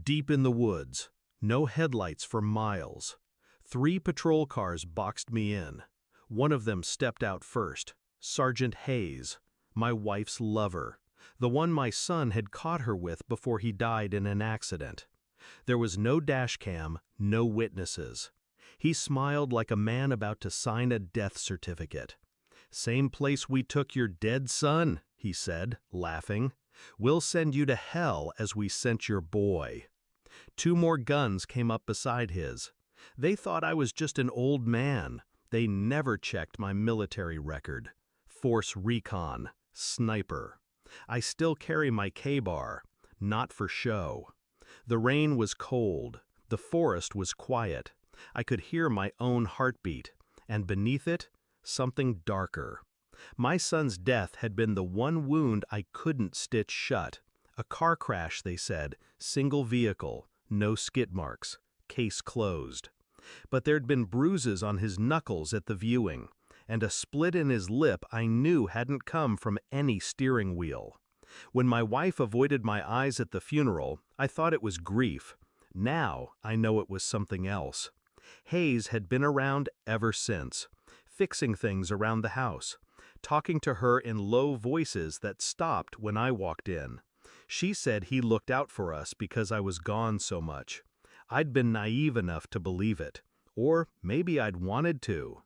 Deep in the woods, no headlights for miles. 3 patrol cars boxed me in. One of them stepped out first, Sergeant Hayes, my wife's lover, the one my son had caught her with before he died in an accident. There was no dash cam, no witnesses. He smiled like a man about to sign a death certificate. "Same place we took your dead son," he said, laughing. "We'll send you to hell as we sent your boy." 2 more guns came up beside his. They thought I was just an old man. They never checked my military record. Force Recon, Sniper. I still carry my K-bar, not for show. The rain was cold. The forest was quiet. I could hear my own heartbeat, and beneath it, something darker. My son's death had been the one wound I couldn't stitch shut. A car crash, they said, single vehicle, no skid marks, case closed. But there'd been bruises on his knuckles at the viewing, and a split in his lip I knew hadn't come from any steering wheel. When my wife avoided my eyes at the funeral, I thought it was grief. Now I know it was something else. Hayes had been around ever since, fixing things around the house, talking to her in low voices that stopped when I walked in. She said he looked out for us because I was gone so much. I'd been naive enough to believe it, or maybe I'd wanted to.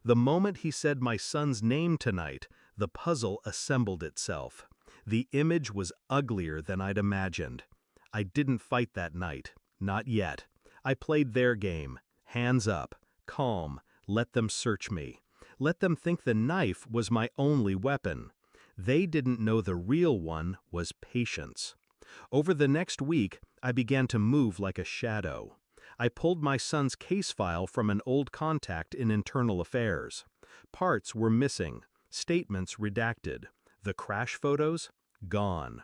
The moment he said my son's name tonight, the puzzle assembled itself. The image was uglier than I'd imagined. I didn't fight that night, not yet. I played their game, hands up, calm, let them search me. Let them think the knife was my only weapon. They didn't know the real one was patience. Over the next week, I began to move like a shadow. I pulled my son's case file from an old contact in internal affairs. Parts were missing, statements redacted, the crash photos gone.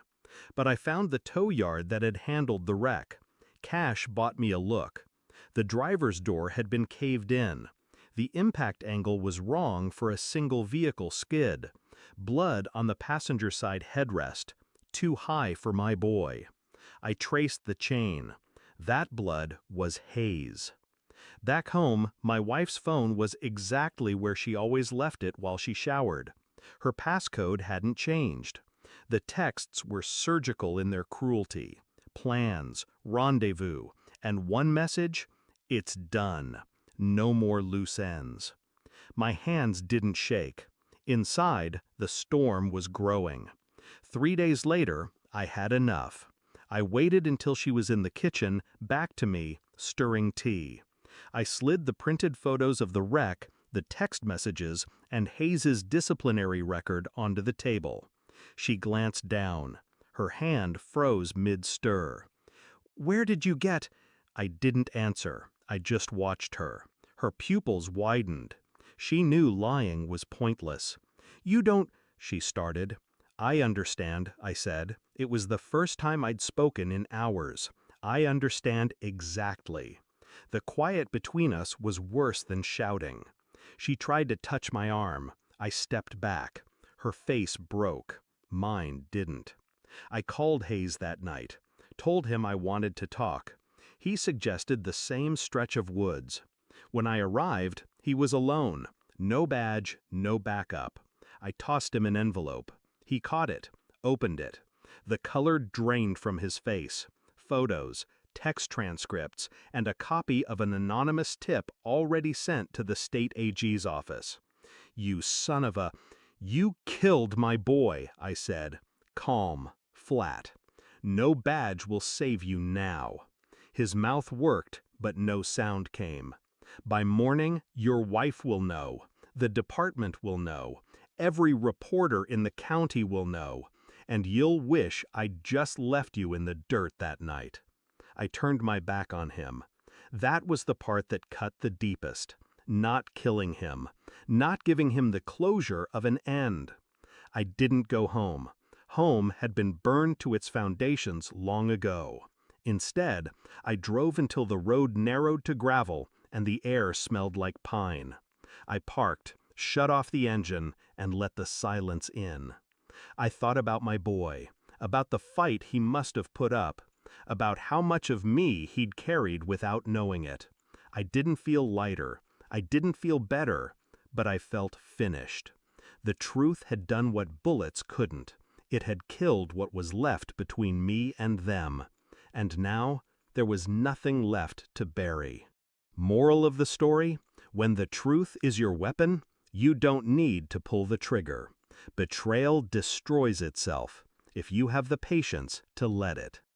But I found the tow yard that had handled the wreck. Cash bought me a look. The driver's door had been caved in. The impact angle was wrong for a single vehicle skid. Blood on the passenger side headrest, too high for my boy. I traced the chain. That blood was Hayes. Back home, my wife's phone was exactly where she always left it while she showered. Her passcode hadn't changed. The texts were surgical in their cruelty. Plans, rendezvous, and one message: it's done. No more loose ends. My hands didn't shake. Inside, the storm was growing. 3 days later, I had enough. I waited until she was in the kitchen, back to me, stirring tea. I slid the printed photos of the wreck, the text messages, and Hayes's disciplinary record onto the table. She glanced down. Her hand froze mid-stir. "Where did you get—" I didn't answer. I just watched her. Her pupils widened. She knew lying was pointless. "You don't—" she started. "I understand," I said. It was the first time I'd spoken in hours. "I understand exactly." The quiet between us was worse than shouting. She tried to touch my arm. I stepped back. Her face broke. Mine didn't. I called Hayes that night. Told him I wanted to talk. He suggested the same stretch of woods. When I arrived, he was alone. No badge, no backup. I tossed him an envelope. He caught it, opened it. The color drained from his face. Photos, text transcripts, and a copy of an anonymous tip already sent to the state AG's office. "You son of a—" "You killed my boy," I said. Calm, flat. "No badge will save you now." His mouth worked, but no sound came. "By morning, your wife will know. The department will know. Every reporter in the county will know. And you'll wish I'd just left you in the dirt that night." I turned my back on him. That was the part that cut the deepest. Not killing him. Not giving him the closure of an end. I didn't go home. Home had been burned to its foundations long ago. Instead, I drove until the road narrowed to gravel and the air smelled like pine. I parked, shut off the engine, and let the silence in. I thought about my boy, about the fight he must have put up, about how much of me he'd carried without knowing it. I didn't feel lighter. I didn't feel better, but I felt finished. The truth had done what bullets couldn't. It had killed what was left between me and them. And now there was nothing left to bury. Moral of the story: when the truth is your weapon, you don't need to pull the trigger. Betrayal destroys itself if you have the patience to let it.